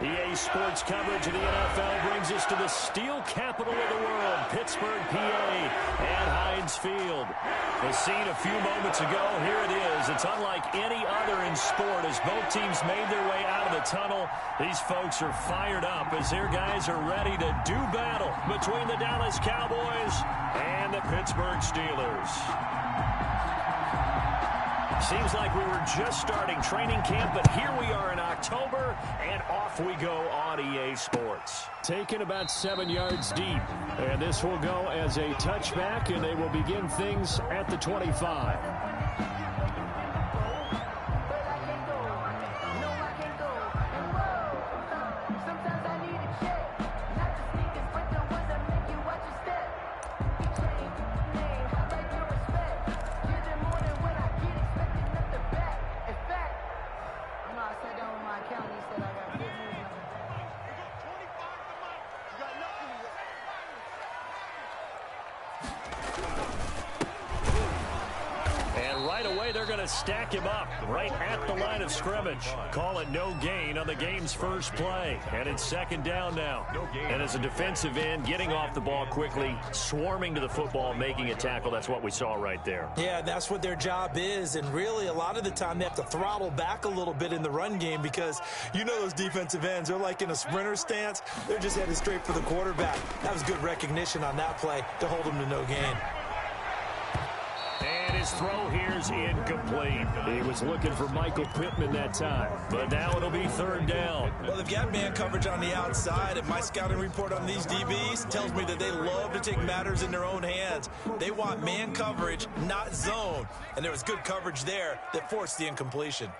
EA Sports coverage of the NFL brings us to the steel capital of the world, Pittsburgh, PA, and Heinz Field. The scene a few moments ago, here it is. It's unlike any other in sport as both teams made their way out of the tunnel. These folks are fired up as their guys are ready to do battle between the Dallas Cowboys and the Pittsburgh Steelers. Seems like we were just starting training camp, but here we are in October, and off we go on EA Sports. Taken about 7 yards deep, and this will go as a touchback, and they will begin things at the 25. Stack him up right at the line of scrimmage. Call it no gain on the game's first play. And it's second down now. And as a defensive end, getting off the ball quickly, swarming to the football, making a tackle, that's what we saw right there. Yeah, that's what their job is. And really, a lot of the time, they have to throttle back a little bit in the run game because you know those defensive ends, they're like in a sprinter stance. They're just headed straight for the quarterback. That was good recognition on that play to hold them to no gain. And his throw here's incomplete. He was looking for Michael Pittman that time, but now it'll be third down. Well, they've got man coverage on the outside, and my scouting report on these DBs tells me that they love to take matters in their own hands. They want man coverage, not zone, and there was good coverage there that forced the incompletion.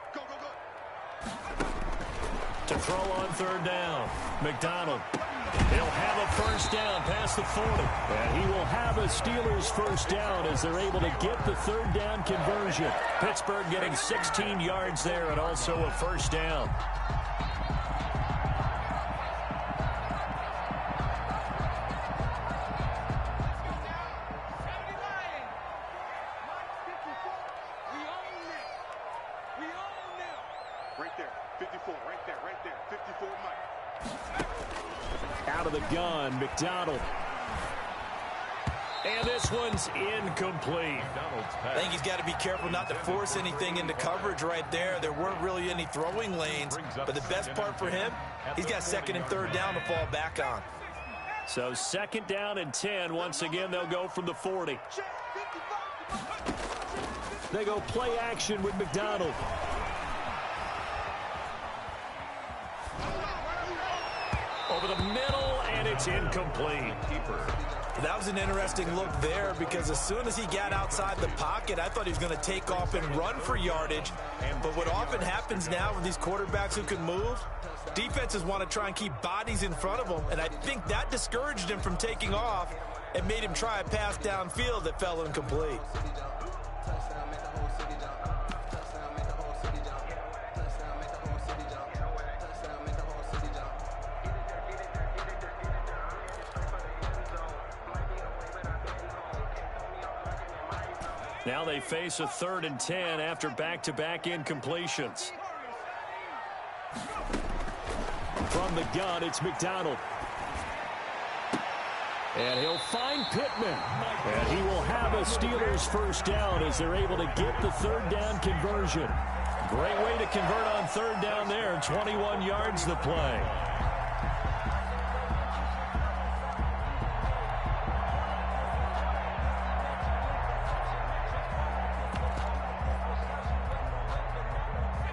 To throw on third down, McDonald. He'll have a first down past the 40. And he will have a Steelers first down as they're able to get the third down conversion. Pittsburgh getting 16 yards there and also a first down. Right there, 54, right there, 54 Mike. Out of the gun, McDonald. And this one's incomplete. I think he's got to be careful not to force anything into coverage right there. There weren't really any throwing lanes, but the best part for him, he's got second and third down to fall back on. So second down and 10. Once again, they'll go from the 40. They go play action with McDonald. Over the middle, and it's incomplete. That was an interesting look there because as soon as he got outside the pocket, I thought he was going to take off and run for yardage. But what often happens now with these quarterbacks who can move, defenses want to try and keep bodies in front of them, and I think that discouraged him from taking off and made him try a pass downfield that fell incomplete. Now they face a 3rd and 10 after back-to-back incompletions. From the gun, it's McDonald. And he'll find Pittman. And he will have a Steelers first down as they're able to get the third down conversion. Great way to convert on third down there. 21 yards the play.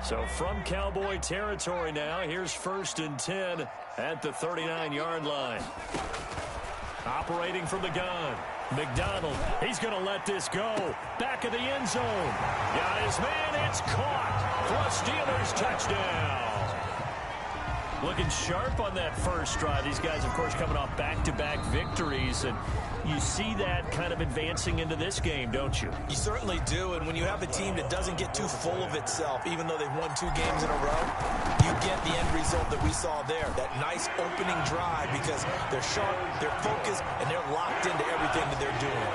So from Cowboy territory now, here's 1st and 10 at the 39-yard line. Operating from the gun, McDonald. He's going to let this go. Back of the end zone. Got his man. It's caught for a Steelers touchdown. Looking sharp on that first drive. These guys, of course, coming off back-to-back victories, and you see that kind of advancing into this game, don't you? You certainly do, and when you have a team that doesn't get too full of itself, even though they've won 2 games in a row, you get the end result that we saw there, that nice opening drive because they're sharp, they're focused, and they're locked into everything that they're doing.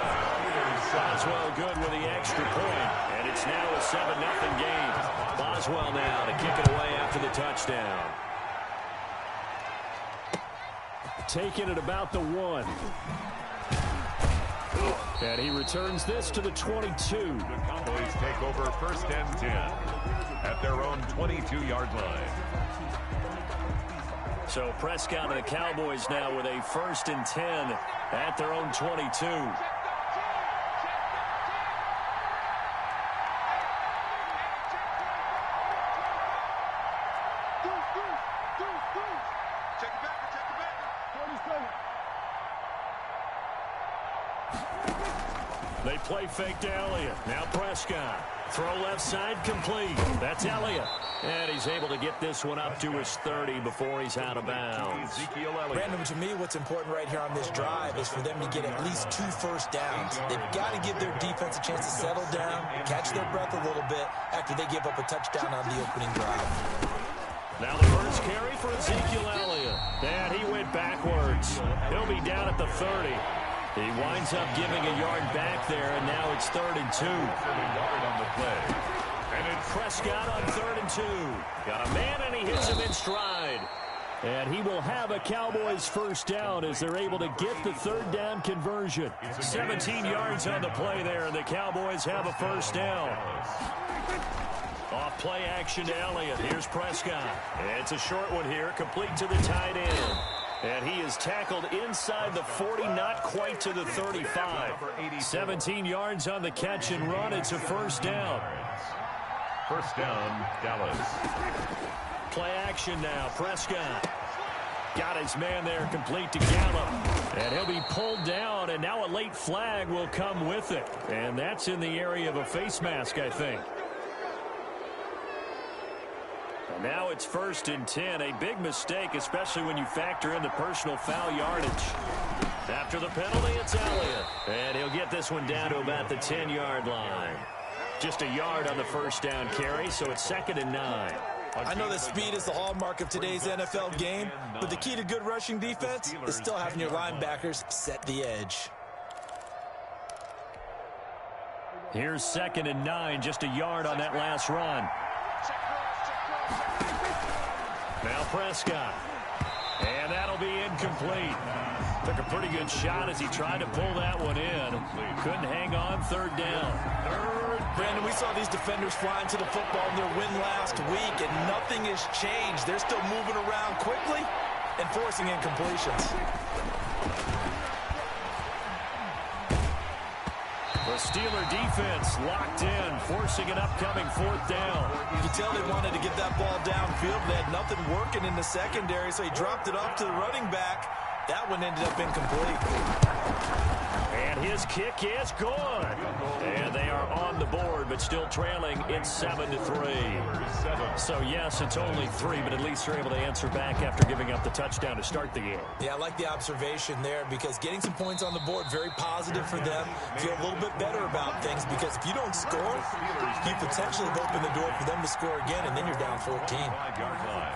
Boswell good with the extra point, and it's now a 7-0 game. Boswell now to kick it away after the touchdown. taken at about the 1. And he returns this to the 22. The Cowboys take over 1st and 10 at their own 22-yard line. So Prescott and the Cowboys now with a 1st and 10 at their own 22. They play fake to Elliott. Now Prescott. Throw left side complete. That's Elliott. And he's able to get this one up to his 30 before he's out of bounds. Brandon, to me, what's important right here on this drive is for them to get at least 2 first downs. They've got to give their defense a chance to settle down, catch their breath a little bit after they give up a touchdown on the opening drive. Now the first carry for Ezekiel Elliott. And he went backwards. He'll be down at the 30. He winds up giving a yard back there, and now it's 3rd and 2. On the play. And it's Prescott on 3rd and 2. Got a man, and he hits him in stride. And he will have a Cowboys first down as they're able to get the 3rd down conversion. 17 yards on the play there, and the Cowboys have a first down. Off play action to Elliott. Here's Prescott. It's a short one here, complete to the tight end. And he is tackled inside the 40, not quite to the 35. 17 yards on the catch and run. It's a first down. First down, Dallas. Play action now. Prescott got his man there, complete to Gallup. And he'll be pulled down, and now a late flag will come with it. And that's in the area of a face mask, I think. Now it's 1st and 10, a big mistake, especially when you factor in the personal foul yardage. After the penalty, it's Elliott. And he'll get this one down to about the 10-yard line. Just a yard on the first down carry, so it's 2nd and 9. I know that speed is the hallmark of today's NFL game, but the key to good rushing defense is still having your linebackers set the edge. Here's 2nd and 9, just a yard on that last run. Now Prescott. And that'll be incomplete. Took a pretty good shot as he tried to pull that one in. Couldn't hang on. 3rd down. Brandon, we saw these defenders flying to the football in their win last week, and nothing has changed. They're still moving around quickly and forcing incompletions. The Steeler defense locked in, forcing an upcoming 4th down. You can tell they wanted to get that ball downfield. They had nothing working in the secondary, so he dropped it off to the running back. That one ended up incomplete. And his kick is good. And they are on the board, but still trailing. It's 7-3. So, yes, it's only 3, but at least they're able to answer back after giving up the touchdown to start the game. Yeah, I like the observation there because getting some points on the board, very positive for them. Feel a little bit better about things because if you don't score, you potentially open the door for them to score again, and then you're down 14. 5-yard line.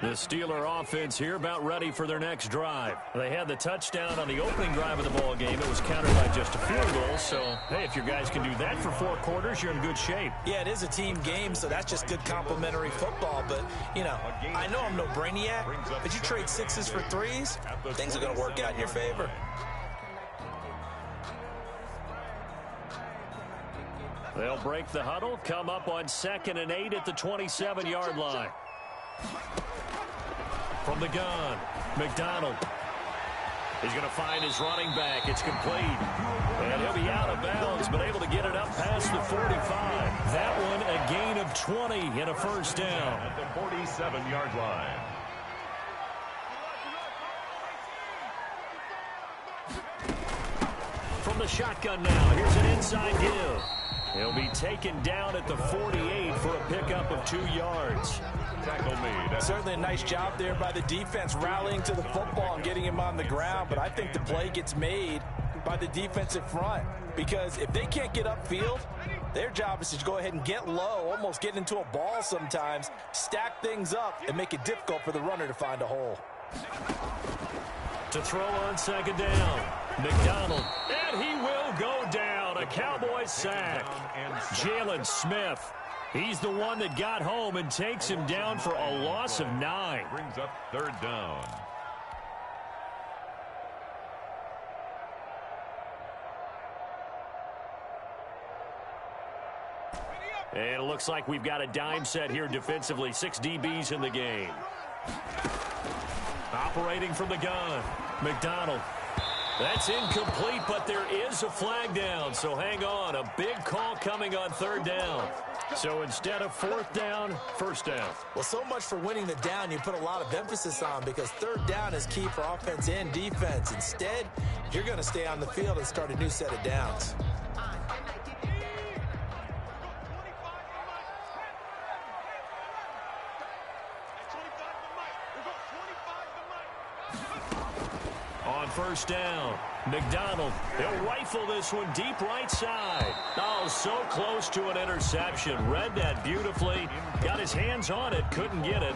The Steeler offense here about ready for their next drive. They had the touchdown on the opening drive of the ball game. It was countered by just a field goal. So, hey, if your guys can do that for 4 quarters, you're in good shape. Yeah, it is a team game, so that's just good complimentary football. But, you know, I know I'm no brainiac, but you trade 6s for 3s, things are going to work out in your favor. They'll break the huddle, come up on 2nd and 8 at the 27-yard line. From the gun, McDonald. He's going to find his running back. It's complete. And he'll be out of bounds, but able to get it up past the 45. That one a gain of 20 and a first down. At the 47-yard line. From the shotgun now, here's an inside give. He'll be taken down at the 48 for a pickup of 2 yards. Tackle made. Certainly a nice job there by the defense rallying to the football and getting him on the ground, but I think the play gets made by the defensive front because if they can't get upfield, their job is to go ahead and get low, almost get into a ball sometimes, stack things up, and make it difficult for the runner to find a hole. To throw on 2nd down, McDonald, and he will go down a Cowboys sack. Jalen Smith. He's the one that got home and takes him down for a loss of 9. Brings up third down. And it looks like we've got a dime set here defensively. 6 DBs in the game. Operating from the gun. McDonald. That's incomplete, but there is a flag down. So hang on. A big call coming on third down. So instead of fourth down, first down. Well, so much for winning the down you put a lot of emphasis on, because third down is key for offense and defense. Instead, you're going to stay on the field and start a new set of downs. On first down, McDonald. He'll rifle this one deep right side. Oh, so close to an interception. Read that beautifully. Got his hands on it, couldn't get it.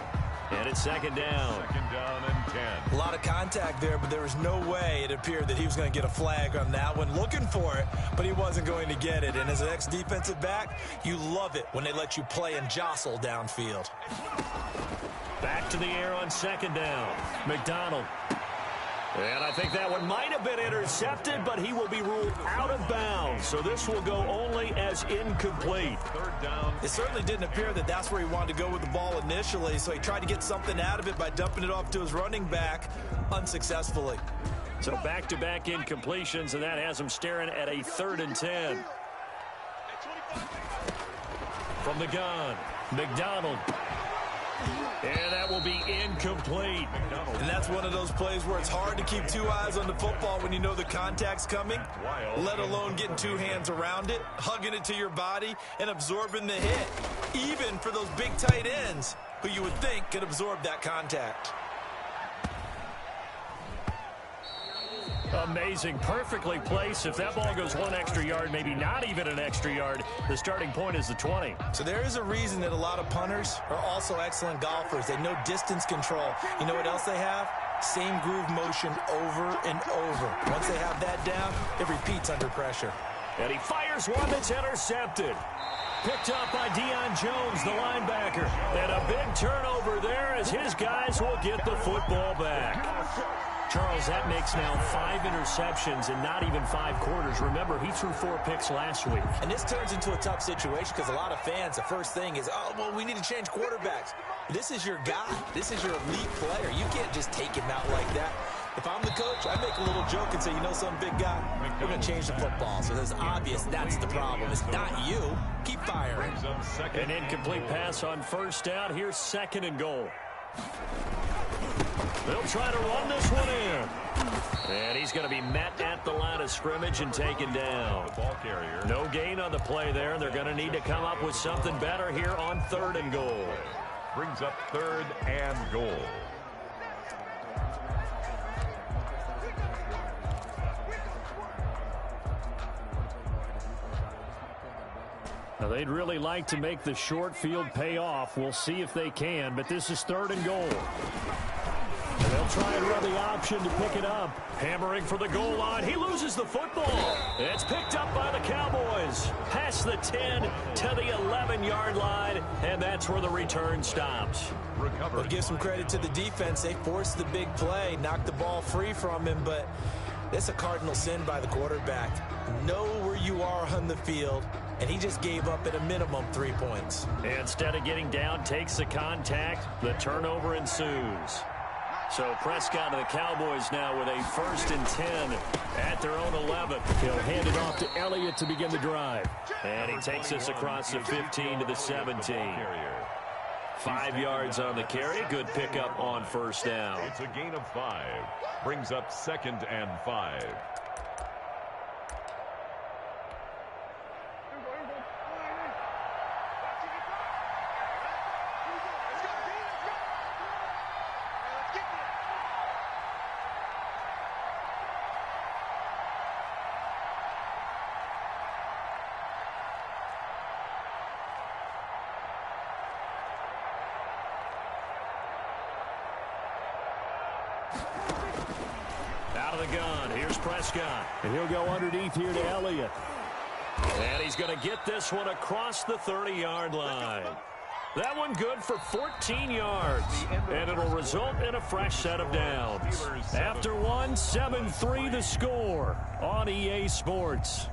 And it's second down. Second down and 10. A lot of contact there, but there was no way it appeared that he was going to get a flag on that one. Looking for it, but he wasn't going to get it. And as an ex-defensive back, you love it when they let you play and jostle downfield. Back to the air on second down. McDonald. And I think that one might have been intercepted, but he will be ruled out of bounds. So this will go only as incomplete. Third down. It certainly didn't appear that that's where he wanted to go with the ball initially, so he tried to get something out of it by dumping it off to his running back unsuccessfully. So back-to-back incompletions, and that has him staring at a 3rd and 10. From the gun, McDonald. And that will be incomplete. And that's one of those plays where it's hard to keep 2 eyes on the football when you know the contact's coming, let alone getting 2 hands around it, hugging it to your body, and absorbing the hit, even for those big tight ends who you would think could absorb that contact. Amazing. Perfectly placed. If that ball goes 1 extra yard, maybe not even an extra yard, the starting point is the 20. So there is a reason that a lot of punters are also excellent golfers. They know distance control. You know what else they have? Same groove motion over and over. Once they have that down, it repeats under pressure. And he fires one that's intercepted. Picked up by Deion Jones, the linebacker. And a big turnover there as his guys will get the football back. Charles, that makes now 5 interceptions in not even 5 quarters. Remember, he threw 4 picks last week. And this turns into a tough situation because a lot of fans, the first thing is, oh, well, we need to change quarterbacks. This is your guy. This is your elite player. You can't just take him out like that. If I'm the coach, I make a little joke and say, you know some big guy, we're going to change the football. So it's obvious that's the problem. It's not you. Keep firing. An incomplete pass on first down. Here's 2nd and goal. They'll try to run this one in. And he's going to be met at the line of scrimmage and taken down. Ball carrier. No gain on the play there, and they're going to need to come up with something better here on 3rd and goal. Brings up 3rd and goal. Now, they'd really like to make the short field pay off. We'll see if they can, but this is 3rd and goal. And they'll try and run the option to pick it up. Hammering for the goal line. He loses the football. It's picked up by the Cowboys. Past the 10 to the 11-yard line, and that's where the return stops. But give some credit to the defense. They forced the big play, knocked the ball free from him, but it's a cardinal sin by the quarterback. Know where you are on the field, and he just gave up at a minimum 3 points. Instead of getting down, takes the contact. The turnover ensues. So Prescott and the Cowboys now with a 1st and 10 at their own 11. He'll hand it off to Elliott to begin the drive. And he takes us across the 15 to the 17. 5 yards on the carry. Good pickup on first down. It's a gain of 5. Brings up 2nd and 5. Out of the gun. Here's Prescott. And he'll go underneath here to Elliott. And he's going to get this one across the 30-yard line. That one good for 14 yards, and it'll result in a fresh set of downs. After one, 7-3 the score on EA Sports.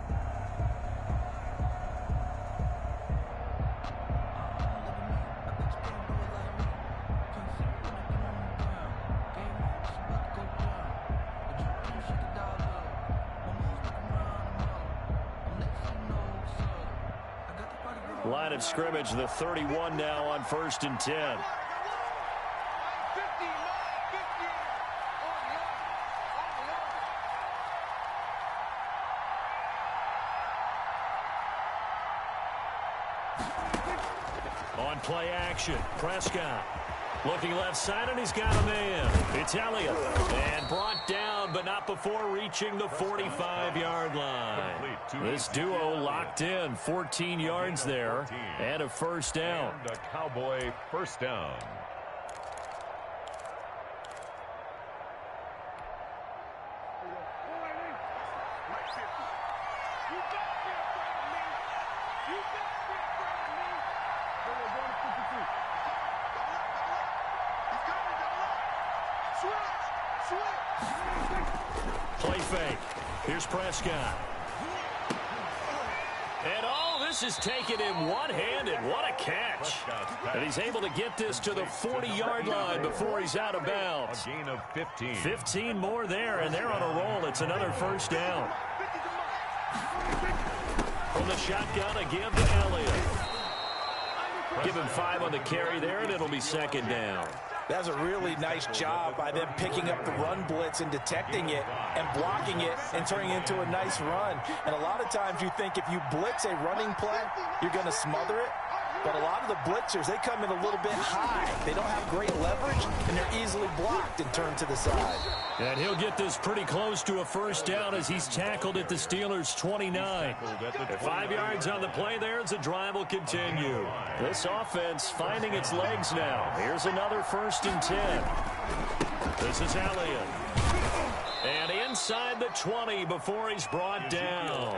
Line of scrimmage, the 31 now on 1st and 10. On play action, Prescott. Looking left side, and he's got a man. It's Elliott. And brought down, but not before reaching the 45-yard line. This duo locked in. 14 yards there, and a first down. And a Cowboy first down. Play fake. Here's Prescott. And this is taken in one-handed. What a catch. And he's able to get this to the 40-yard line before he's out of bounds. A gain of 15. 15 more there, and they're on a roll. It's another first down. From the shotgun, a give to Elliott. Give him 5 on the carry there, and it'll be second down. That's a really nice job by them picking up the run blitz and detecting it and blocking it and turning it into a nice run. And a lot of times you think if you blitz a running play, you're going to smother it. But a lot of the blitzers, they come in a little bit high. They don't have great leverage, and they're easily blocked and turned to the side. And he'll get this pretty close to a first down as he's tackled at the Steelers' 29. 5 yards on the play there as the drive will continue. This offense finding its legs now. Here's another 1st and 10. This is Elliott. And inside the 20 before he's brought down.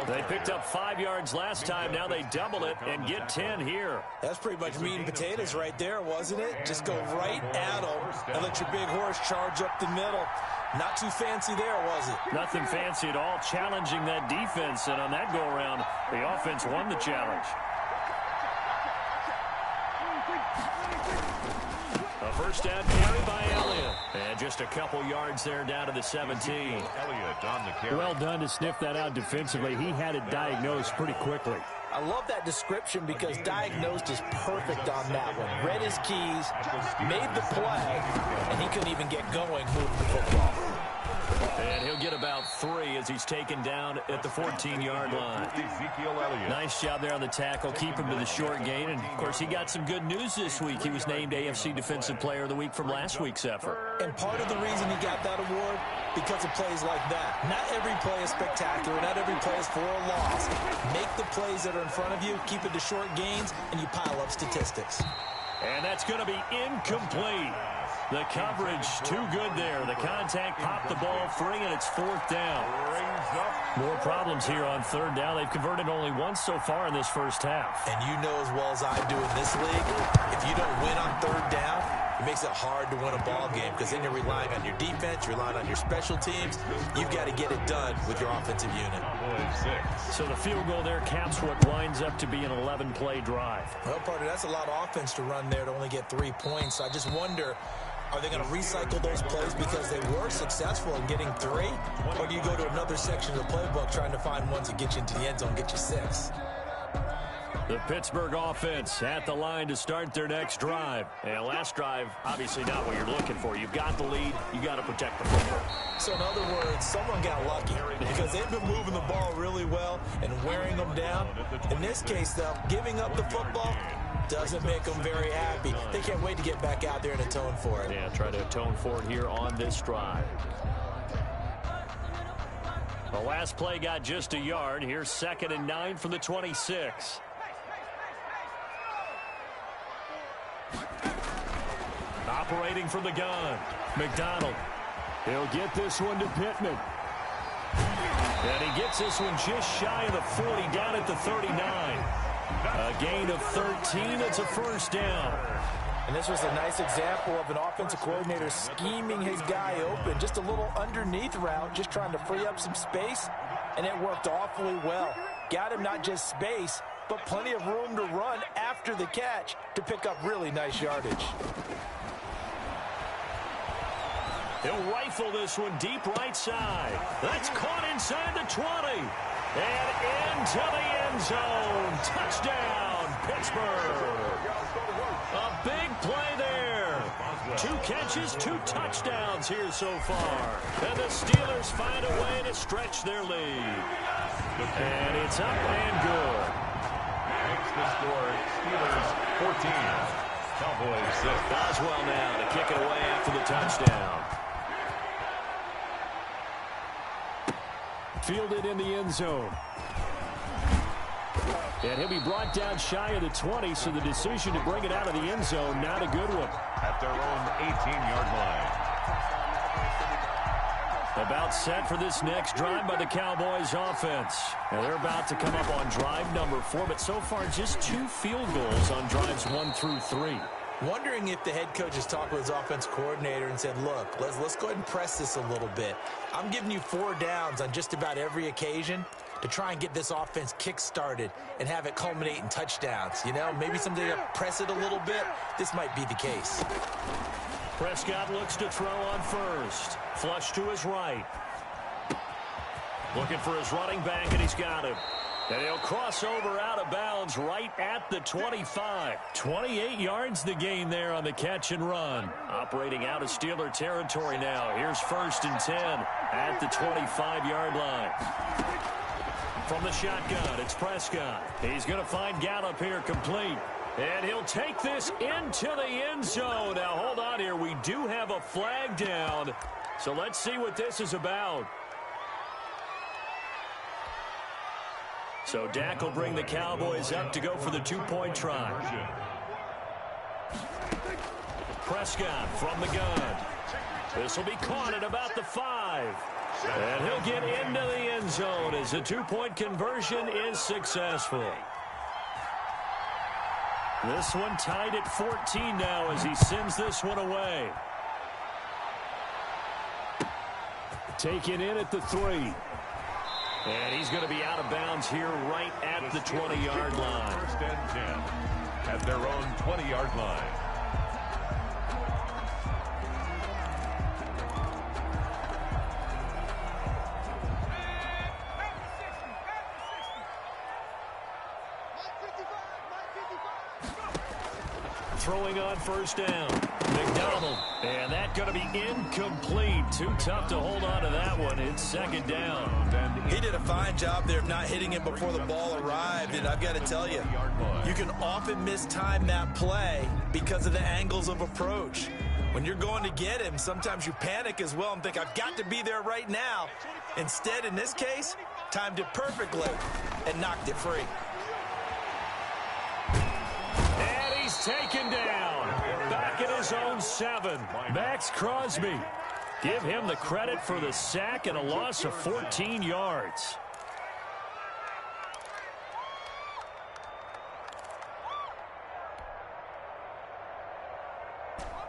They picked up 5 yards last time. Now they double it and get 10 here. That's pretty much meat and potatoes right there, wasn't it? Just go right at them and let your big horse charge up the middle. Not too fancy there, was it? Nothing fancy at all. Challenging that defense, and on that go-around, the offense won the challenge. A first down carry by Elliott. And just a couple yards there down to the 17. Elliott on the carry. Well done to sniff that out defensively. He had it diagnosed pretty quickly. I love that description because diagnosed is perfect on that one. Read his keys, made the play, and he couldn't even get going moving the football. And he'll get about 3 as he's taken down at the 14-yard line. Ezekiel Elliott. Nice job there on the tackle. Keep him to the short gain. And, of course, he got some good news this week. He was named AFC Defensive Player of the Week from last week's effort. And part of the reason he got that award, because of plays like that. Not every play is spectacular. Not every play is for a loss. Make the plays that are in front of you, keep it to short gains, and you pile up statistics. And that's going to be incomplete. The coverage too good there. The contact popped the ball free, and it's 4th down. More problems here on 3rd down. They've converted only once so far in this first half. And you know as well as I do in this league, if you don't win on 3rd down, it makes it hard to win a ball game because then you're relying on your defense, you're relying on your special teams. You've got to get it done with your offensive unit. So the field goal there caps what winds up to be an 11-play drive. Well, partner, that's a lot of offense to run there to only get 3 points. I just wonder, are they going to recycle those plays because they were successful in getting 3? Or do you go to another section of the playbook trying to find ones that get you into the end zone, get you 6? The Pittsburgh offense at the line to start their next drive. And last drive, obviously not what you're looking for. You've got the lead. You got to protect the football. So in other words, someone got lucky because they've been moving the ball really well and wearing them down. In this case, though, giving up the football doesn't make them very happy. They can't wait to get back out there and atone for it. Yeah, try to atone for it here on this drive. The last play got just a yard. Here's 2nd and 9 from the 26. Operating from the gun, McDonald. He'll get this one to Pittman. And he gets this one just shy of the 40, down at the 39. A gain of 13. It's a first down. And this was a nice example of an offensive coordinator scheming his guy open. Just a little underneath route, just trying to free up some space, and it worked awfully well. Got him not just space, but plenty of room to run after the catch to pick up really nice yardage. He'll rifle this one deep right side. That's caught inside the 20. And into the end zone. Touchdown, Pittsburgh. A big play there. 2 catches, 2 touchdowns here so far. And the Steelers find a way to stretch their lead. And it's up and good. Makes the score Steelers 14. Cowboys 6. Boswell now to kick it away after the touchdown. Fielded in the end zone. And he'll be brought down shy of the 20, so the decision to bring it out of the end zone, not a good one. At their own 18-yard line. About set for this next drive by the Cowboys offense. Now they're about to come up on drive number 4, but so far just 2 field goals on drives 1 through 3. Wondering if the head coach has talked with his offense coordinator and said, look, let's go ahead and press this a little bit. I'm giving you 4 downs on just about every occasion to try and get this offense kick-started and have it culminate in touchdowns. You know, maybe someday to press it a little bit. This might be the case. Prescott looks to throw on first. Flush to his right. Looking for his running back, and he's got him. And he'll cross over out of bounds right at the 25. 28 yards the gain there on the catch and run. Operating out of Steeler territory now. Here's 1st and 10 at the 25-yard line. From the shotgun, it's Prescott. He's going to find Gallup here complete. And he'll take this into the end zone. Now, hold on here. We do have a flag down. So let's see what this is about. So Dak will bring the Cowboys up to go for the 2-point try. Prescott from the gun. This will be caught at about the 5. And he'll get into the end zone as the 2-point conversion is successful. This one tied at 14 now as he sends this one away. Taken in at the 3. And he's going to be out of bounds here right at the 20-yard line. 1st and 10 at their own 20-yard line. Throwing on 1st down. McDonald. And that's going to be incomplete. Too tough to hold on to that one. It's 2nd down. He did a fine job there of not hitting it before the ball arrived. And I've got to tell you, you can often mistime that play because of the angles of approach. When you're going to get him, sometimes you panic as well and think, I've got to be there right now. Instead, in this case, timed it perfectly and knocked it free. And he's taken down. Back at his own 7. Max Crosby. Give him the credit for the sack and a loss of 14 yards.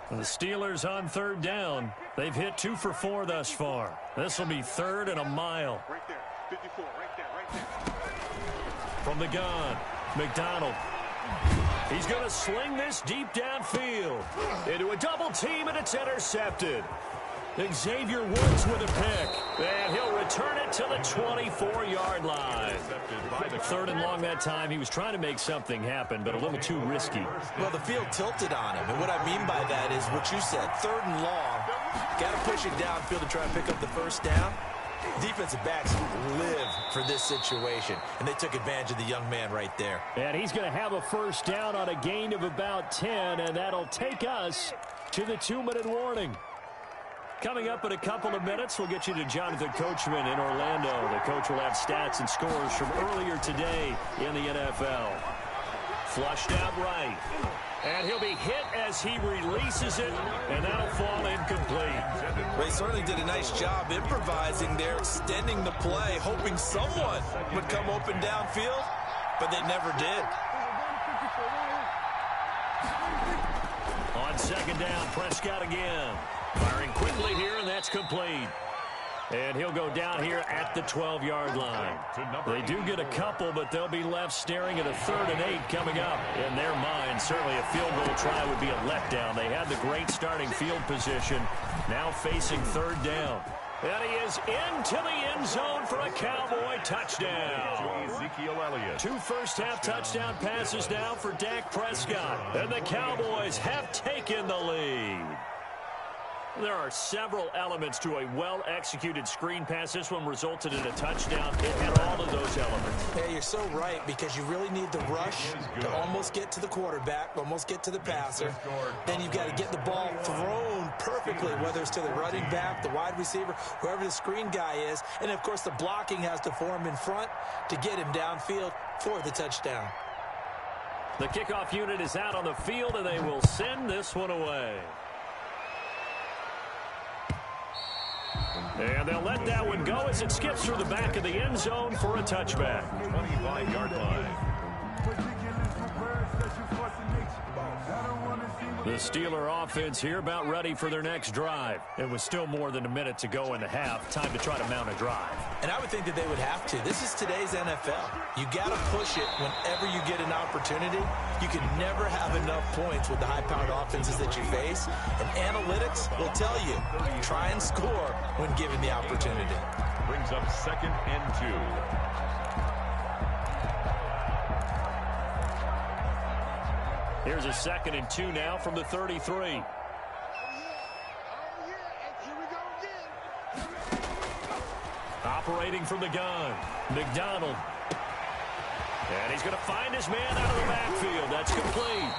The Steelers on 3rd down. They've hit 2 for 4 thus far. This will be 3rd and a mile. Right there. 54. Right there. Right there. From the gun, McDonald. He's going to sling this deep downfield into a double team, and it's intercepted. Xavier Woods with a pick, and he'll return it to the 24-yard line. 3rd and long that time. He was trying to make something happen, but a little too risky. Well, the field tilted on him, and what I mean by that is what you said, 3rd and long. Got to push it downfield to try and pick up the 1st down. Defensive backs live for this situation, and they took advantage of the young man right there. And he's going to have a 1st down on a gain of about 10, and that'll take us to the 2-minute warning. Coming up in a couple of minutes, we'll get you to Jonathan Coachman in Orlando. The coach will have stats and scores from earlier today in the NFL. Flushed out right. And he'll be hit as he releases it, and that'll fall incomplete. They certainly did a nice job improvising there, extending the play, hoping someone would come open downfield, but they never did. On second down, Prescott again. Firing quickly here, and that's complete. And he'll go down here at the 12-yard line. They do get a couple, but they'll be left staring at a 3rd and 8 coming up. In their mind, certainly a field goal try would be a letdown. They had the great starting field position, now facing 3rd down. And he is into the end zone for a Cowboy touchdown. Ezekiel Elliott. 2 first-half touchdown passes now for Dak Prescott. And the Cowboys have taken the lead. There are several elements to a well-executed screen pass. This one resulted in a touchdown. It had all of those elements. Yeah, you're so right, because you really need the rush to almost get to the quarterback, almost get to the passer. Then you've got to get the ball thrown perfectly, whether it's to the running back, the wide receiver, whoever the screen guy is. And, of course, the blocking has to form in front to get him downfield for the touchdown. The kickoff unit is out on the field, and they will send this one away. And they'll let that one go as it skips through the back of the end zone for a touchback. 25-yard line. The Steeler offense here about ready for their next drive. It was still more than a minute to go in the half. Time to try to mount a drive. And I would think that they would have to. This is today's NFL. You got to push it whenever you get an opportunity. You can never have enough points with the high-powered offenses that you face. And analytics will tell you, try and score when given the opportunity. Brings up 2nd and 2. Here's a 2nd and 2 now from the 33. Operating from the gun, McDonald. And he's going to find his man out of the backfield. That's complete.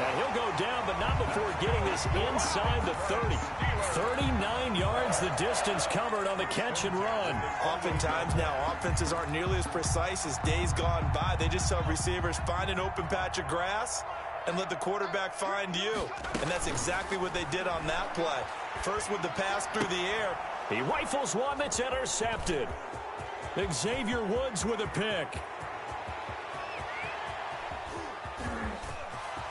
And he'll go down, but not before getting this inside the 30. 39 yards the distance covered on the catch and run. Oftentimes now, offenses aren't nearly as precise as days gone by. They just tell receivers, find an open patch of grass and let the quarterback find you. And that's exactly what they did on that play. First with the pass through the air. He rifles one that's intercepted. Xavier Woods with a pick.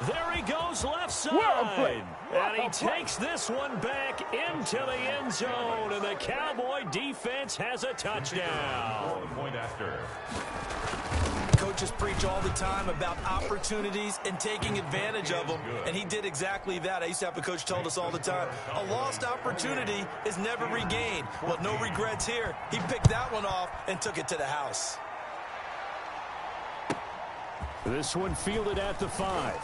There he goes left side. And he takes this one back into the end zone. And the Cowboy defense has a touchdown. Point after. Coaches preach all the time about opportunities and taking advantage of them, and he did exactly that. I used to have a coach told us all the time, a lost opportunity is never regained. Well, no regrets here. He picked that one off and took it to the house. This one fielded at the 5.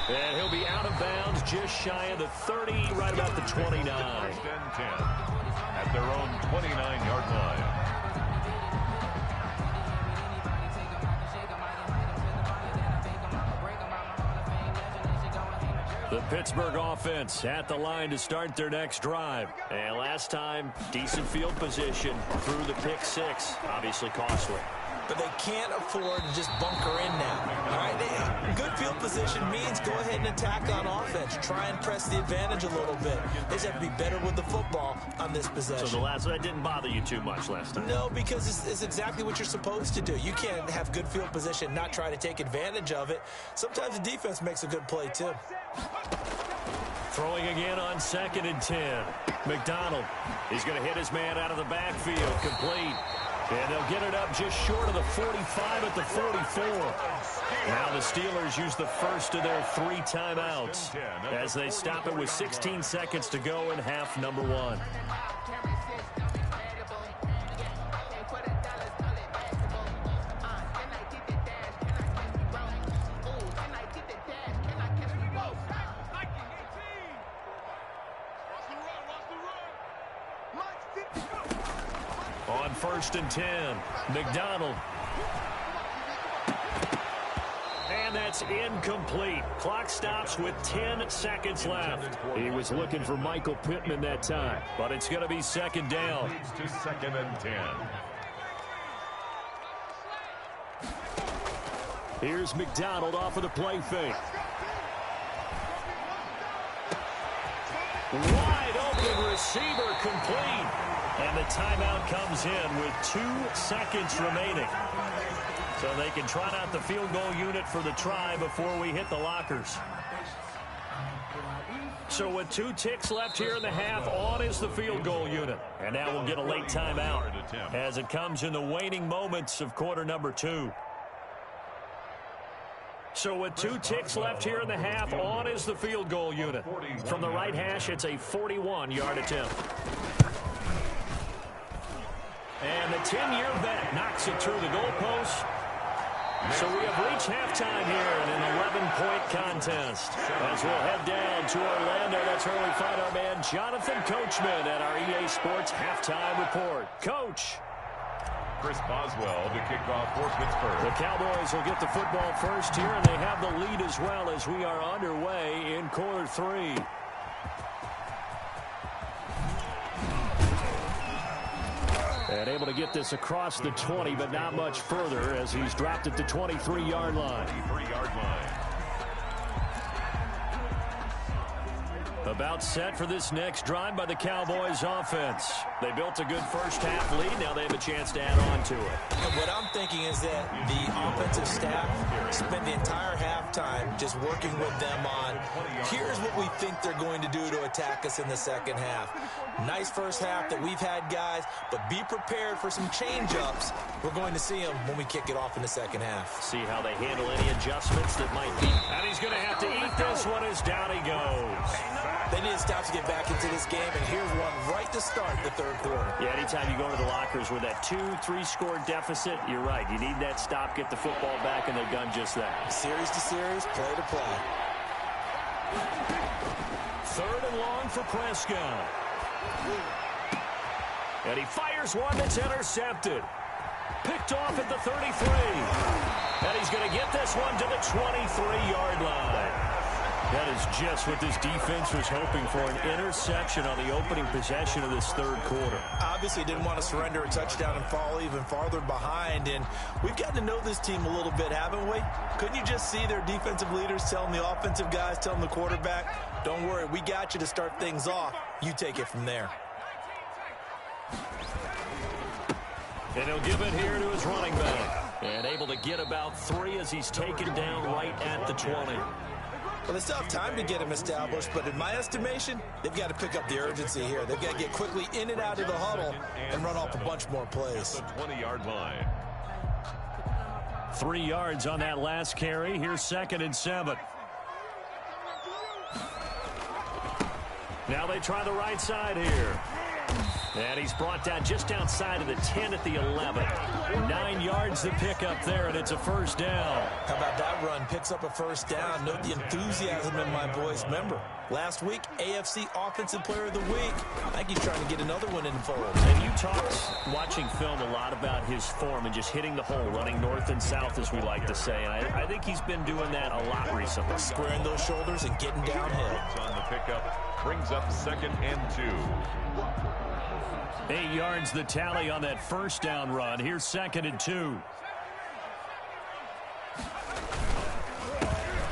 And he'll be out of bounds just shy of the 30, right about the 29. 1st and 10 at their own 29-yard line. The Pittsburgh offense at the line to start their next drive. And last time, decent field position through the pick 6. Obviously costly. But they can't afford to just bunker in now. All right, good field position means go ahead and attack on offense. Try and press the advantage a little bit. They just have to be better with the football on this possession. So that didn't bother you too much last time? No, because it's exactly what you're supposed to do. You can't have good field position, not try to take advantage of it. Sometimes the defense makes a good play, too. Throwing again on 2nd and 10. McDonald. He's going to hit his man out of the backfield. Complete. And they'll get it up just short of the 45 at the 44. Now the Steelers use the first of their 3 timeouts as they stop it with 16 seconds to go in half number 1. On 1st and 10, McDonald. And that's incomplete. Clock stops with 10 seconds left. He was looking for Michael Pittman that time, but it's going to be 2nd down. Leads to 2nd and 10. Here's McDonald off of the play fake. Wide open receiver complete. And the timeout comes in with 2 seconds remaining. So they can trot out the field goal unit for the try before we hit the lockers. So with 2 ticks left here in the half, on is the field goal unit. And now we'll get a late timeout as it comes in the waning moments of quarter number 2. So with 2 ticks left here in the half, on is the field goal unit. From the right hash, it's a 41-yard attempt. And the 10-year vet knocks it through the goalpost. So we have reached halftime here in an 11-point contest. As we'll head down to Orlando, that's where we find our man Jonathan Coachman at our EA Sports Halftime Report. Coach. Chris Boswell to kick off for Pittsburgh. The Cowboys will get the football first here, and they have the lead as well as we are underway in quarter 3. And able to get this across the 20, but not much further as he's dropped at the 23-yard line. 23-yard line. About set for this next drive by the Cowboys offense. They built a good first half lead. Now they have a chance to add on to it. And what I'm thinking is that the offensive staff spent the entire halftime just working with them on, here's what we think they're going to do to attack us in the second half. Nice first half that we've had, guys, but be prepared for some change-ups. We're going to see them when we kick it off in the second half. See how they handle any adjustments that might be. And he's going to have to eat this one as down he goes. They need to stop to get back into this game, and here's one right to start the third quarter. Yeah, anytime you go to the lockers with that 2-3 score deficit, you're right. You need that stop, get the football back, and they've done just that. Series to series, play to play. Third and long for Prescott. And he fires one that's intercepted. Picked off at the 33. And he's going to get this one to the 23-yard line. That is just what this defense was hoping for, an interception on the opening possession of this third quarter. Obviously didn't want to surrender a touchdown and fall even farther behind, and we've gotten to know this team a little bit, haven't we? Couldn't you just see their defensive leaders telling the offensive guys, telling the quarterback, don't worry, we got you to start things off. You take it from there. And he'll give it here to his running back. And able to get about 3 as he's taken down right at the 20. Well, they still have time to get him established, but in my estimation, they've got to pick up the urgency here. They've got to get quickly in and out of the huddle and run off a bunch more plays. The 20-yard line. 3 yards on that last carry. Here's 2nd and 7. Now they try the right side here. And he's brought down just outside of the 10 at the 11. 9 yards to pick up there, and it's a first down. How about that run? Picks up a first down. Note the enthusiasm in my boys. Remember, last week, AFC Offensive Player of the Week. I think he's trying to get another one in the fold. And you talked, watching film, a lot about his form and just hitting the hole, running north and south, as we like to say. And I think he's been doing that a lot recently. Squaring those shoulders and getting downhill. On the pickup, brings up 2nd and 2. 8 yards the tally on that first down run. Here's 2nd and 2.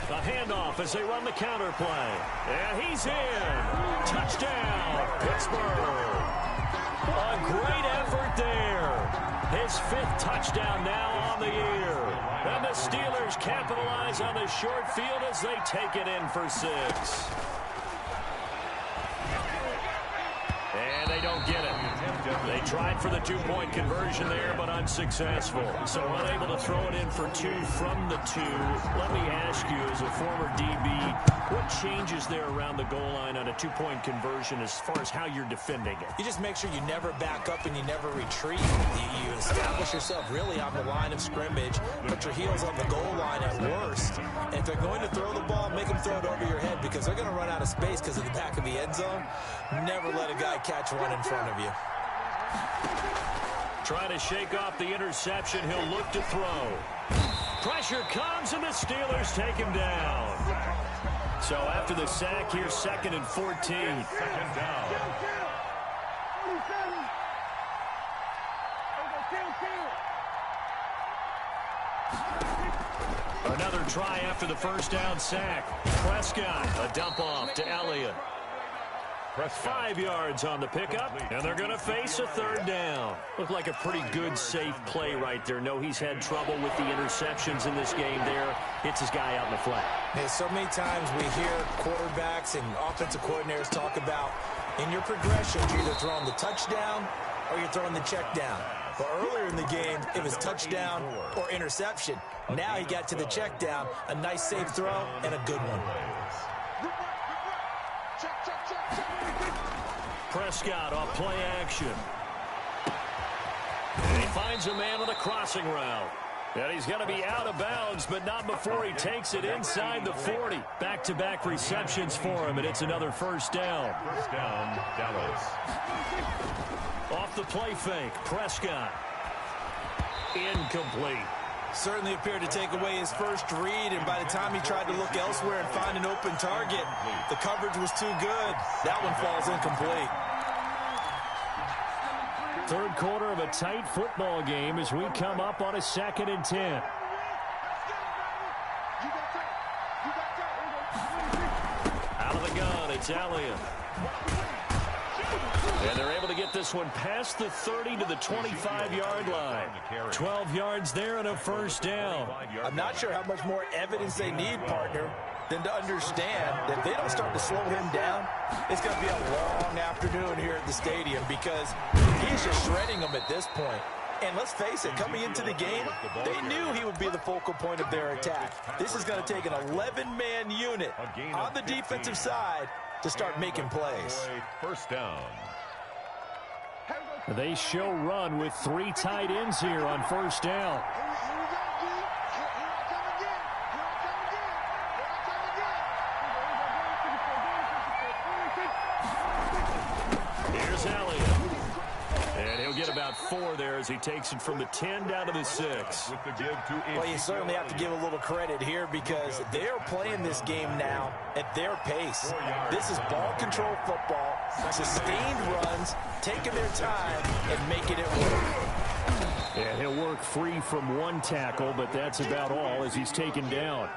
A handoff as they run the counter play. And he's in. Touchdown, Pittsburgh. A great effort there. His 5th touchdown now on the year. And the Steelers capitalize on the short field as they take it in for 6. And they don't get it. They tried for the 2-point conversion there, but unsuccessful. So unable to throw it in for 2 from the 2. Let me ask you, as a former DB, what changes there around the goal line on a 2-point conversion as far as how you're defending it? You just make sure you never back up and you never retreat. You establish yourself really on the line of scrimmage. Put your heels on the goal line at worst. And if they're going to throw the ball, make them throw it over your head because they're going to run out of space because of the back of the end zone. Never let a guy catch one in front of you. Trying to shake off the interception. He'll look to throw. Pressure comes, and the Steelers take him down. So after the sack, here's 2nd and 14. 2nd down. Another try after the first down sack. Prescott, a dump off to Elliott. 5 yards on the pickup, and they're going to face a third down. Looked like a pretty good, safe play right there. No, he's had trouble with the interceptions in this game there. Hits his guy out in the flat. Hey, so many times we hear quarterbacks and offensive coordinators talk about in your progressions, you're either throwing the touchdown or you're throwing the check down. But earlier in the game, it was touchdown or interception. Now he got to the check down, a nice safe throw, and a good one. Prescott off play action. And he finds a man on the crossing route. And he's going to be out of bounds, but not before he takes it inside the 40. Back-to-back receptions for him, and it's another first down. First down, Dallas. Off the play fake, Prescott. Incomplete. Certainly appeared to take away his first read, and by the time he tried to look elsewhere and find an open target, the coverage was too good. That one falls incomplete. Third quarter of a tight football game as we come up on a 2nd and 10. Out of the gun, it's Elliott. And they're able to get this one past the 30 to the 25-yard line. 12 yards there and a first down. I'm not sure how much more evidence they need, partner, than to understand that if they don't start to slow him down, it's going to be a long afternoon here at the stadium because he's just shredding them at this point. And let's face it, coming into the game, they knew he would be the focal point of their attack. This is going to take an 11-man unit on the defensive side to start making plays. First down. They show run with 3 tight ends here on first down. Here's Elliott. And he'll get about 4 there as he takes it from the 10 down to the 6. Well, you certainly have to give a little credit here because they're playing this game now at their pace. This is ball control football, sustained runs, taking their time and making it work. And he'll work free from 1 tackle, but that's about all as he's taken down.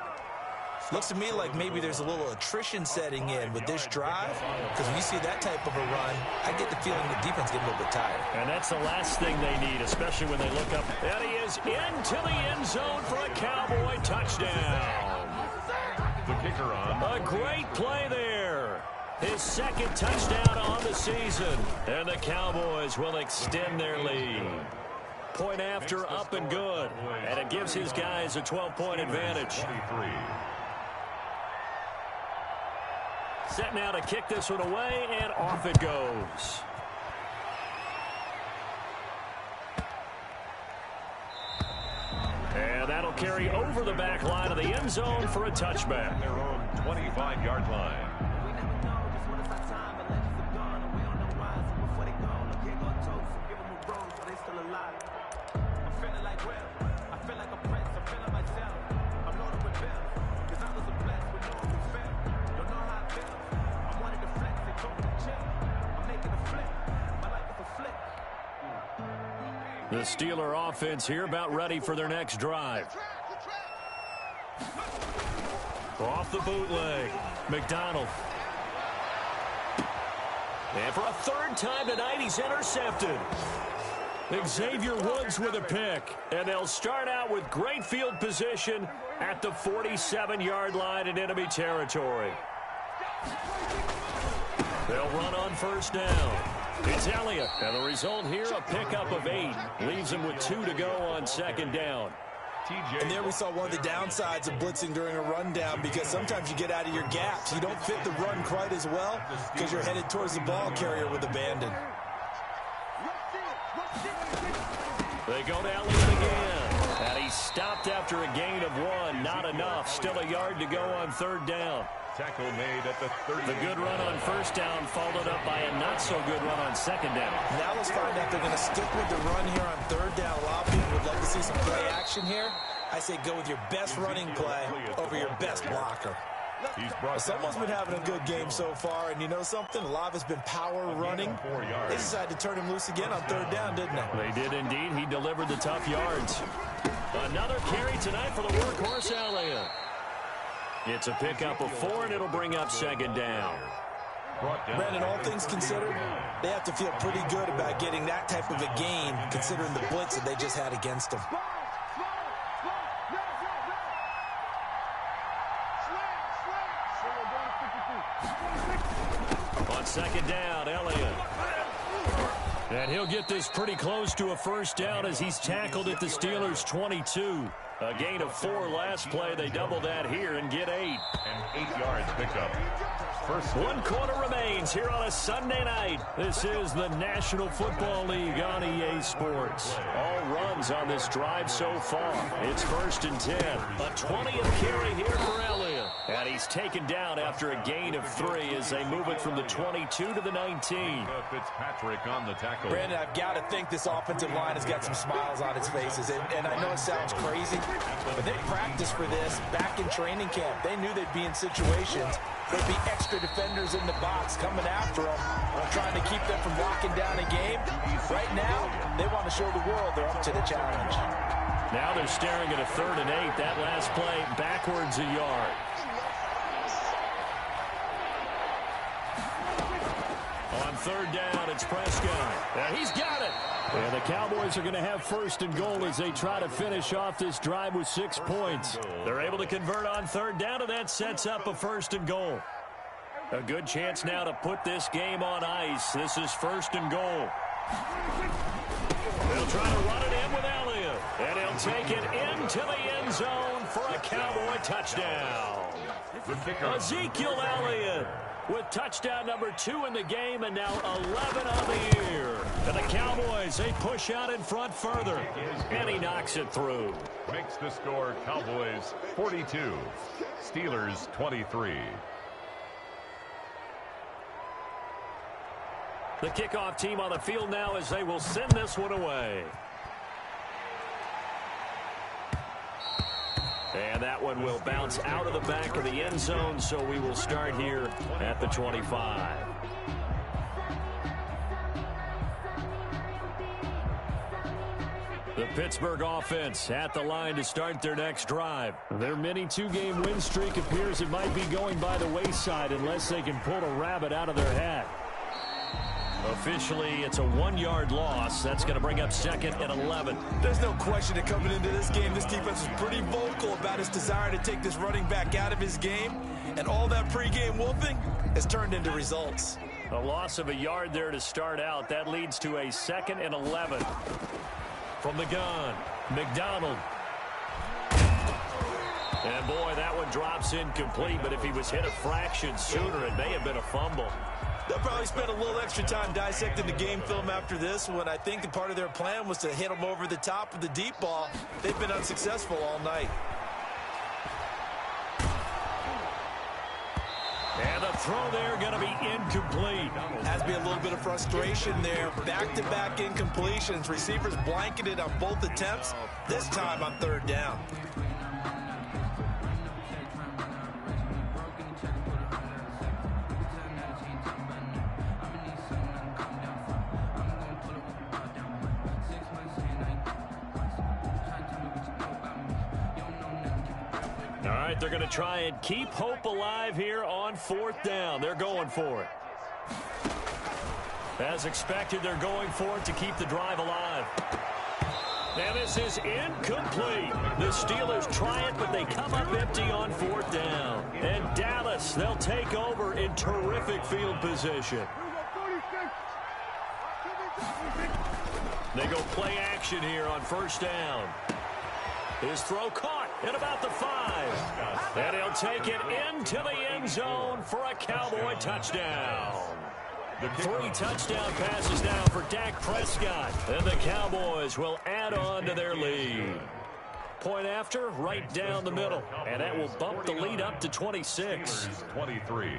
Looks to me like maybe there's a little attrition setting in with this drive because when you see that type of a run, I get the feeling the defense getting a little bit tired. And that's the last thing they need, especially when they look up. And he is into the end zone for a Cowboy touchdown. The kicker on. A great play there. His 2nd touchdown on the season. And the Cowboys will extend their lead. Point after, up and good. And it gives his guys a 12-point advantage. 23. Set now to kick this one away, and off it goes. And that'll carry over the back line of the end zone for a touchback. Their own 25-yard line. The Steeler offense here about ready for their next drive. Off the bootleg, McDonald. And for a 3rd time tonight, he's intercepted. Xavier Woods with a pick. And they'll start out with great field position at the 47-yard line in enemy territory. They'll run on first down. It's Elliott, and the result here, a pickup of 8. Leaves him with 2 to go on 2nd down. And there we saw one of the downsides of blitzing during a rundown because sometimes you get out of your gaps. You don't fit the run quite as well because you're headed towards the ball carrier with abandon. They go to Elliott again, and he stopped after a gain of 1. Not enough. Still a yard to go on 3rd down. Tackle made at the 30. The good run on first down followed up by a not-so-good run on 2nd down. Now let's find out if they're going to stick with the run here on 3rd down. A lot of people would love to see some play action here. I say go with your best running play over your best blocker. Someone's been having a good game so far, and you know something? A lot of it's been power running. They decided to turn him loose again on 3rd down, didn't they? They did indeed. He delivered the tough yards. Another carry tonight for the workhorse Elliott. It's a pickup of 4, and it'll bring up 2nd down. Brandon, all things considered, they have to feel pretty good about getting that type of a gain, considering the blitz that they just had against them. On second down, Elliott. And he'll get this pretty close to a first down as he's tackled at the Steelers' 22. A gain of 4 last play. They double that here and get 8. And 8 yards pickup. First 1 quarter remains here on a Sunday night. This is the National Football League on EA Sports. All runs on this drive so far. It's 1st and 10. A 20th carry here for Elliott. And he's taken down after a gain of 3 as they move it from the 22 to the 19. Fitzpatrick on the tackle. Brandon, I've got to think this offensive line has got some smiles on its faces. And I know it sounds crazy, but they practiced for this back in training camp. They knew they'd be in situations. There'd be extra defenders in the box coming after them, trying to keep them from locking down a game. Right now, they want to show the world they're up to the challenge. Now they're staring at a 3rd and 8. That last play backwards a yard. On 3rd down, it's Prescott. And he's got it. And the Cowboys are going to have 1st and goal as they try to finish off this drive with 6 points. They're able to convert on 3rd down, and that sets up a 1st and goal. A good chance now to put this game on ice. This is 1st and goal. They'll try to run it in with Elliott. And he'll take it into the end zone for a Cowboy touchdown. Ezekiel Elliott with touchdown number 2 in the game and now 11 on the year. And the Cowboys, they push out in front further. And he knocks it through. Makes the score Cowboys 42, Steelers 23. The kickoff team on the field now as they will send this one away. And that one will bounce out of the back of the end zone, so we will start here at the 25. The Pittsburgh offense at the line to start their next drive. Their mini 2-game win streak appears it might be going by the wayside unless they can pull a rabbit out of their hat. Officially, it's a 1-yard loss. That's going to bring up 2nd and 11. There's no question that coming into this game, this defense was pretty vocal about its desire to take this running back out of his game. And all that pregame wolfing has turned into results. A loss of a yard there to start out. That leads to a 2nd and 11. From the gun, McDonald. And boy, that one drops incomplete. But if he was hit a fraction sooner, it may have been a fumble. They'll probably spend a little extra time dissecting the game film after this one. I think part of their plan was to hit them over the top of the deep ball. They've been unsuccessful all night. And the throw there going to be incomplete. Has to be a little bit of frustration there. Back-to-back incompletions. Receivers blanketed on both attempts, this time on 3rd down. All right, they're going to try and keep hope alive here on 4th down. They're going for it. As expected, they're going for it to keep the drive alive. And this is incomplete. The Steelers try it, but they come up empty on 4th down. And Dallas, they'll take over in terrific field position. They go play action here on 1st down. His throw caught at about the 5. And he'll take it into the end zone for a Cowboy touchdown. 3 touchdown passes now for Dak Prescott. And the Cowboys will add on to their lead. Point after, right down the middle. And that will bump the lead up to 26. 23.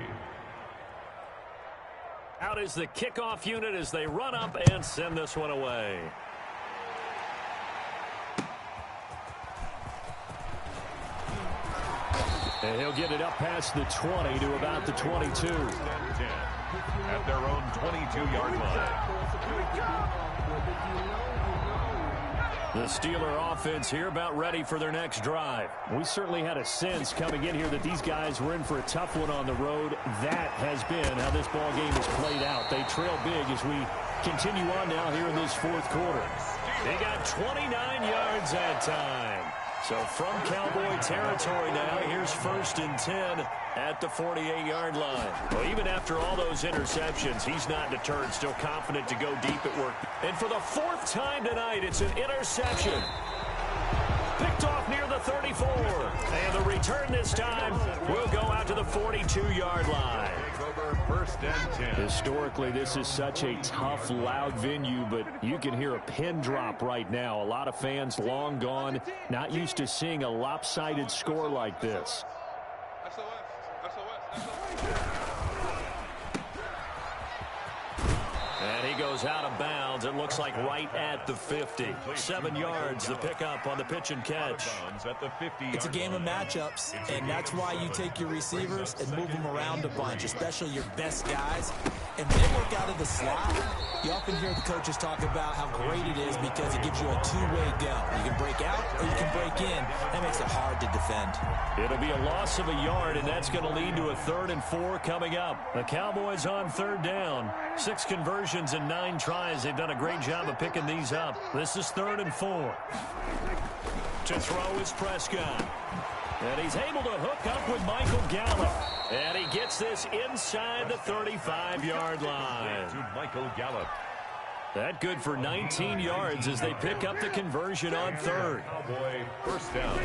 Out is the kickoff unit as they run up and send this one away. And he'll get it up past the 20 to about the 22. 10 at their own 22-yard line. The Steeler offense here about ready for their next drive. We certainly had a sense coming in here that these guys were in for a tough one on the road. That has been how this ball game has played out. They trail big as we continue on now here in this fourth quarter. They got 29 yards that time. So from Cowboy territory now, here's 1st and 10 at the 48-yard line. Well, even after all those interceptions, he's not deterred, still confident to go deep at work. And for the 4th time tonight, it's an interception. Picked off near the 34. And the return this time will go out to the 42-yard line. First and 10. Historically, this is such a tough, loud venue, but you can hear a pin drop right now. A lot of fans long gone, not used to seeing a lopsided score like this. And he goes out of bounds. It looks like right at the 50. 7 yards, the pickup on the pitch and catch. It's a game of matchups, and that's why you take your receivers and move them around a bunch, especially your best guys. And when they work out of the slot, you often hear the coaches talk about how great it is because it gives you a two-way go. You can break out or you can break in. That makes it hard to defend. It'll be a loss of a yard, and that's going to lead to a 3rd and 4 coming up. The Cowboys on 3rd down. 6 conversions and 9 tries. They've done a great job of picking these up. This is 3rd and 4. To throw is Prescott. And he's able to hook up with Michael Gallup. And he gets this inside the 35-yard line. To Michael Gallup. That good for 19 yards as they pick up the conversion on 3rd. Cowboy first down.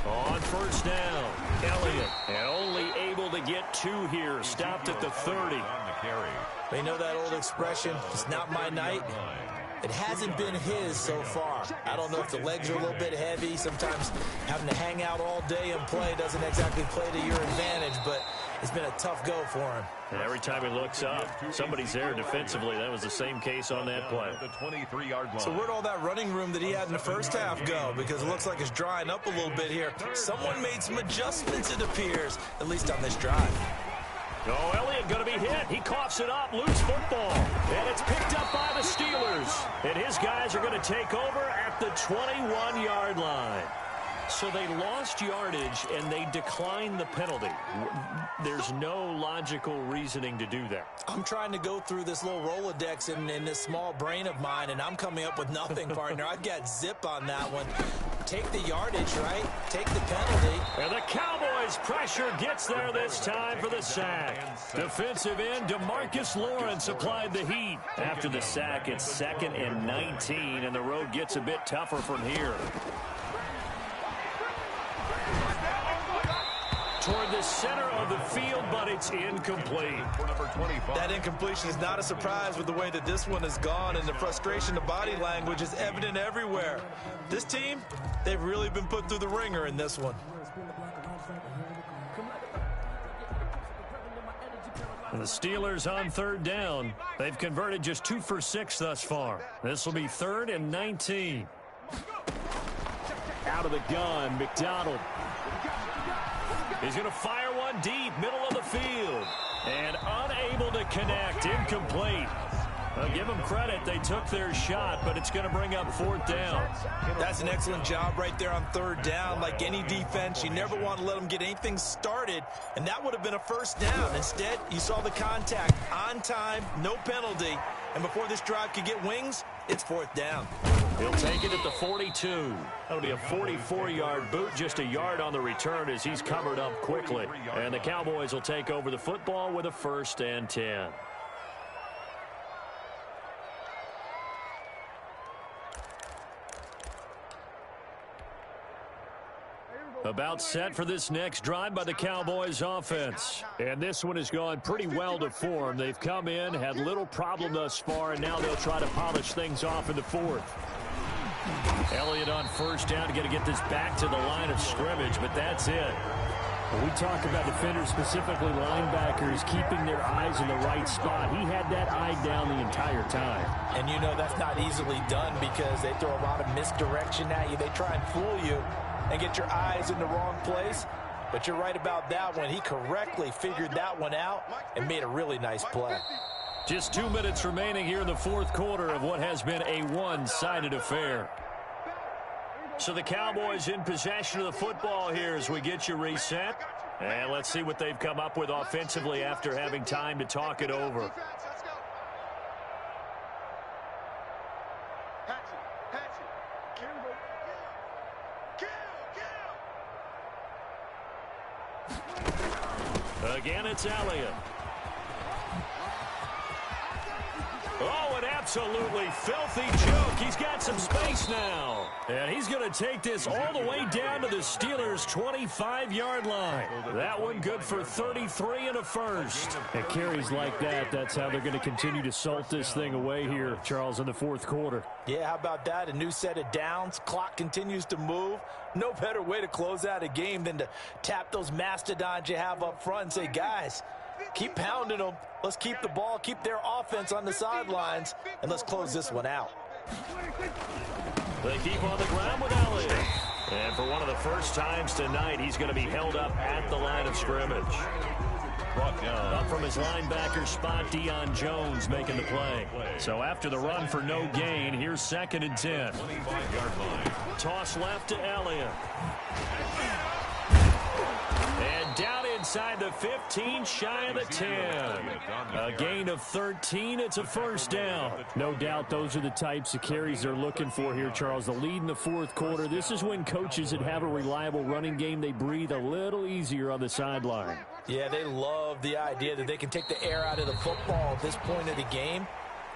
On 1st down, Elliott. And only able to get 2 here. Stopped at the 30. On the carry. They know that old expression, it's not my night. It hasn't been his so far. I don't know if the legs are a little bit heavy. Sometimes having to hang out all day and play doesn't exactly play to your advantage, but it's been a tough go for him. And every time he looks up, somebody's there defensively. That was the same case on that play. The 23-yard line. So where'd all that running room that he had in the first half go? Because it looks like it's drying up a little bit here. Someone made some adjustments, it appears, at least on this drive. Oh, Elliott going to be hit. He coughs it up, loose football. And it's picked up by the Steelers. And his guys are going to take over at the 21-yard line. So they lost yardage, and they declined the penalty. There's no logical reasoning to do that. I'm trying to go through this little Rolodex in this small brain of mine, and I'm coming up with nothing, partner. I've got zip on that one. Take the yardage, right? Take the penalty. And the Cowboys' pressure gets there this time for the sack. Defensive end DeMarcus Lawrence applied the heat. After the sack, it's 2nd and 19, and the road gets a bit tougher from here. Toward the center of the field, but it's incomplete. For number 25. That incompletion is not a surprise with the way that this one has gone, and the frustration of body language is evident everywhere. This team, they've really been put through the ringer in this one. The Steelers on 3rd down. They've converted just 2 for 6 thus far. This will be 3rd and 19. Out of the gun, McDonald. He's going to fire one deep, middle of the field. And unable to connect, incomplete. I'll give them credit. They took their shot, but it's going to bring up 4th down. That's an excellent job right there on 3rd down. Like any defense, you never want to let them get anything started, and that would have been a 1st down. Instead, you saw the contact on time, no penalty, and before this drive could get wings, it's 4th down. He'll take it at the 42. That'll be a 44-yard boot, just a yard on the return as he's covered up quickly. And the Cowboys will take over the football with a 1st and 10. About set for this next drive by the Cowboys offense. And this one has gone pretty well to form. They've come in, had little problem thus far, and now they'll try to polish things off in the 4th. Elliott on 1st down to get this back to the line of scrimmage, but that's it. When we talk about defenders, specifically linebackers, keeping their eyes in the right spot, he had that eye down the entire time. And you know that's not easily done because they throw a lot of misdirection at you. They try and fool you and get your eyes in the wrong place. But you're right about that one. He correctly figured that one out and made a really nice play. Just 2 minutes remaining here in the 4th quarter of what has been a one-sided affair. So the Cowboys in possession of the football here as we get you reset. And let's see what they've come up with offensively after having time to talk it over. Again, it's Elliott. Oh, an absolutely filthy joke. He's got some space now. And he's going to take this all the way down to the Steelers' 25-yard line. That one good for 33 and a first. And carries like that, that's how they're going to continue to salt this thing away here, Charles, in the fourth quarter. Yeah, how about that? A new set of downs. Clock continues to move. No better way to close out a game than to tap those mastodons you have up front and say, guys, keep pounding them. Let's keep the ball, keep their offense on the sidelines, and let's close this one out. They keep on the ground with Elliott. And for one of the first times tonight, he's going to be held up at the line of scrimmage. Brought down. Up from his linebacker spot, Deion Jones making the play. So after the run for no gain, here's 2nd and 10. 25-yard line. Toss left to Elliott. And down inside the 15, shy of the 10. A gain of 13. It's a first down. No doubt those are the types of carries they're looking for here, Charles. The lead in the fourth quarter. This is when coaches that have a reliable running game, they breathe a little easier on the sideline. Yeah, they love the idea that they can take the air out of the football at this point of the game.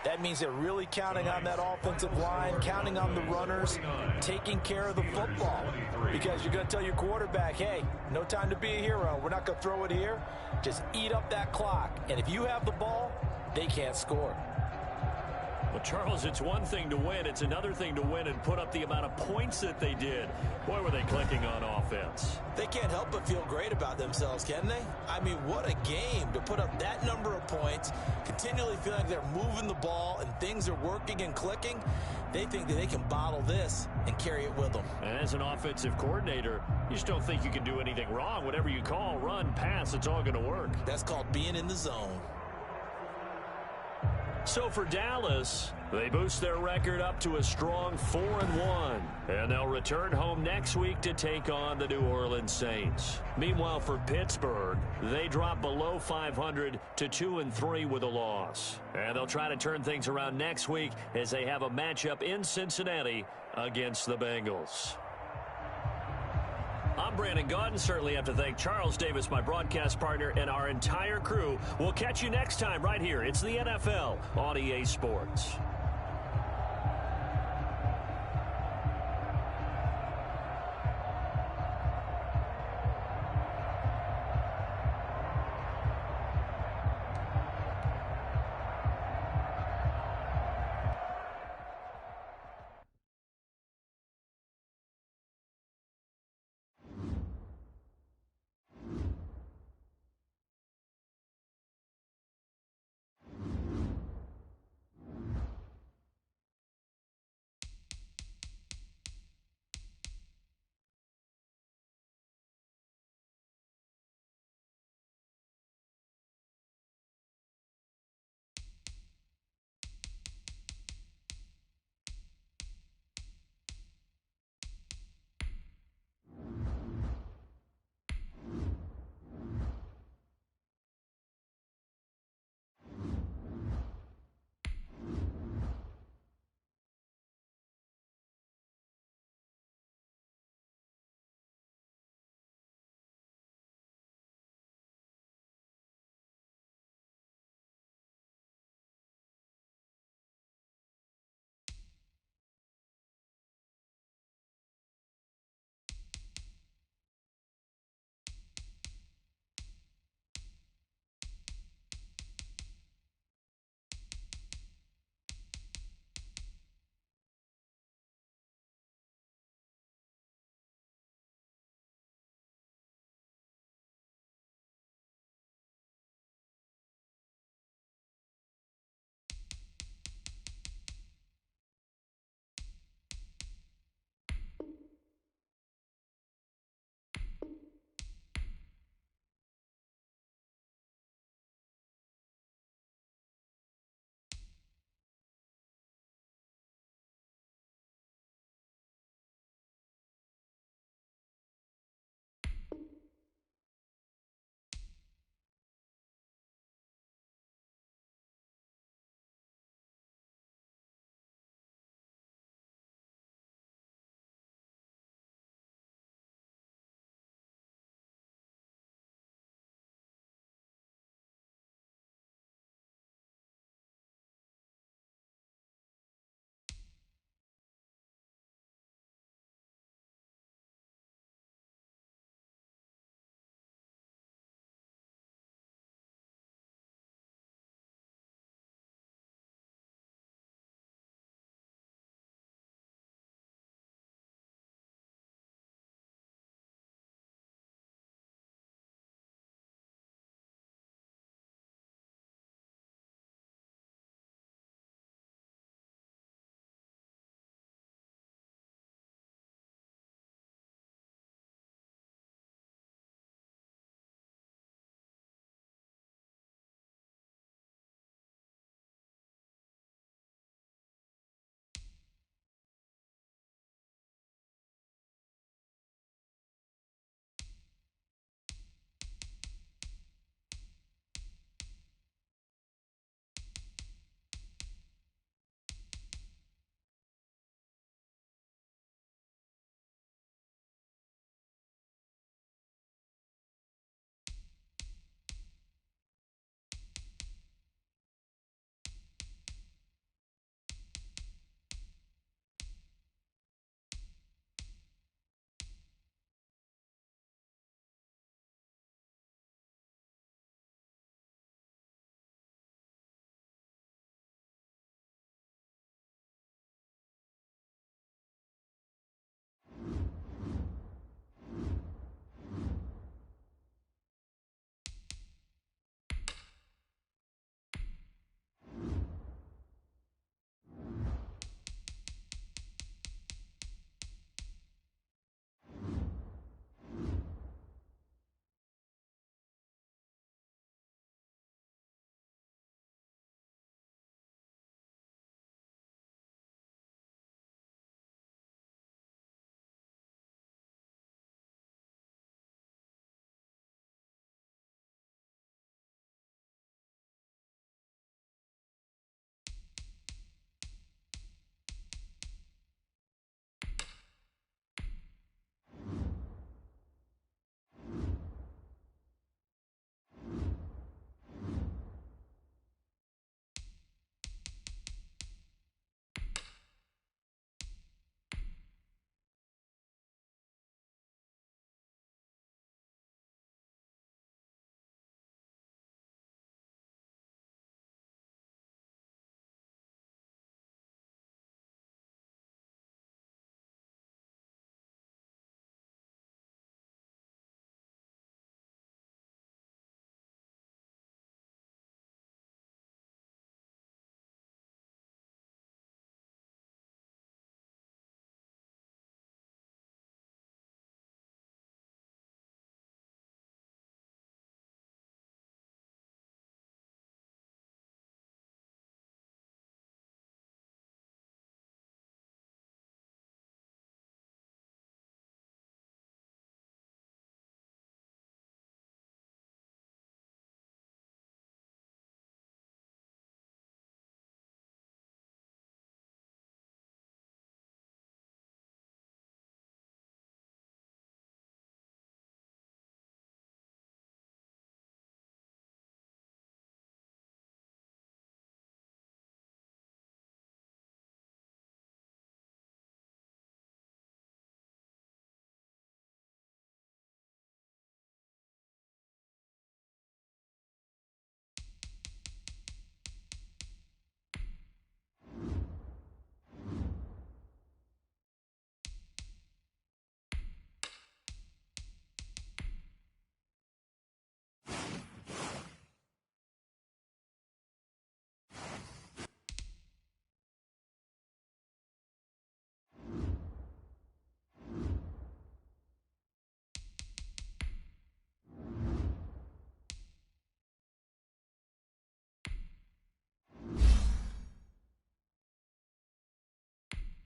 That means they're really counting on that offensive line, counting on the runners, taking care of the football. Because you're going to tell your quarterback, hey, no time to be a hero. We're not going to throw it here. Just eat up that clock. And if you have the ball, they can't score. Well, Charles, it's one thing to win. It's another thing to win and put up the amount of points that they did. Boy, were they clicking on offense. They can't help but feel great about themselves, can they? I mean, what a game to put up that number of points, continually feeling like they're moving the ball and things are working and clicking. They think that they can bottle this and carry it with them. And as an offensive coordinator, you just don't think you can do anything wrong. Whatever you call, run, pass, it's all going to work. That's called being in the zone. So for Dallas, they boost their record up to a strong 4-1. And they'll return home next week to take on the New Orleans Saints. Meanwhile, for Pittsburgh, they drop below 500 to 2-3 with a loss. And they'll try to turn things around next week as they have a matchup in Cincinnati against the Bengals. I'm Brandon Gaudin. Certainly have to thank Charles Davis, my broadcast partner, and our entire crew. We'll catch you next time right here. It's the NFL on EA Sports.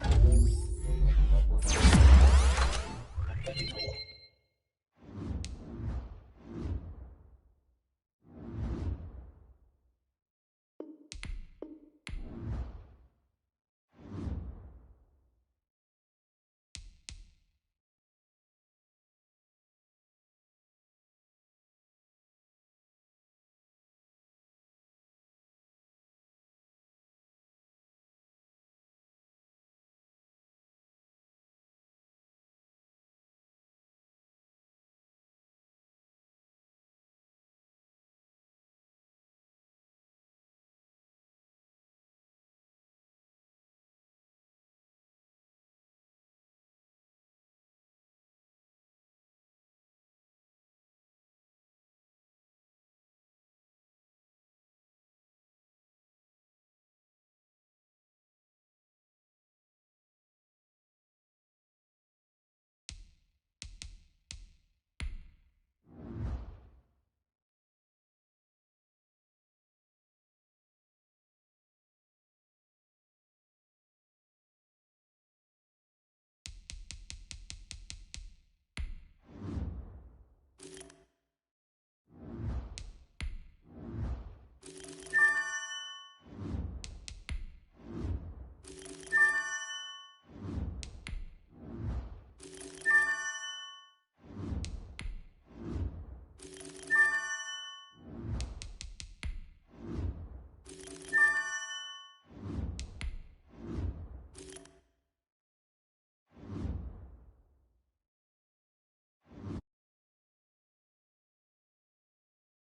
it.